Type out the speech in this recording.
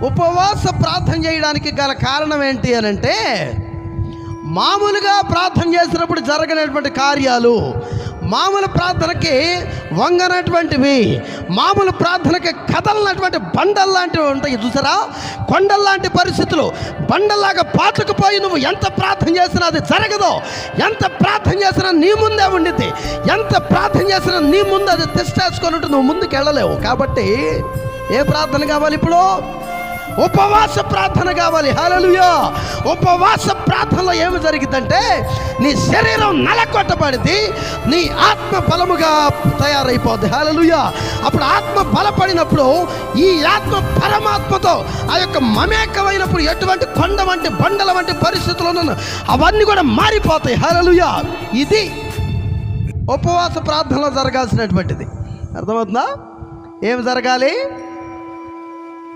ఉపవాస ప్రార్థన చేయడానికి గల కారణం ఏంటి అని అంటే, మామూలుగా ప్రార్థన చేసినప్పుడు జరగనటువంటి కార్యాలు, మామూలు ప్రార్థనకి వంగనటువంటివి, మామూలు ప్రార్థనకి కదలనటువంటి బండల్లాంటివి ఉంటాయి చూసారా. కొండల్లాంటి పరిస్థితులు, బండల్లాగా పాతుకుపోయి నువ్వు ఎంత ప్రార్థన చేసినా అది జరగదు. ఎంత ప్రార్థన చేసినా నీ ముందే ఉండిద్ది. ఎంత ప్రార్థన చేసినా నీ ముందు అది తిష్టేసుకొని ఉంటే నువ్వు ముందుకు వెళ్ళలేవు. కాబట్టి ఏ ప్రార్థన కావాలి ఇప్పుడు? ఉపవాస ప్రార్థన కావాలి. హల్లెలూయా. ఉపవాస ప్రార్థనలో ఏమి జరిగిద్దంటే, నీ శరీరం నలకొట్టబడింది, నీ ఆత్మ బలముగా తయారైపోద్ది. హల్లెలూయా. అప్పుడు ఆత్మ బలపడినప్పుడు ఈ ఆత్మ పరమాత్మతో ఆ యొక్క మమేకమైనప్పుడు ఎటువంటి కొండ వంటి బండల వంటి పరిస్థితులు అవన్నీ కూడా మారిపోతాయి. హల్లెలూయా. ఇది ఉపవాస ప్రార్థనలో జరగాల్సినటువంటిది. అర్థమవుతుందా? ఏమి జరగాలి?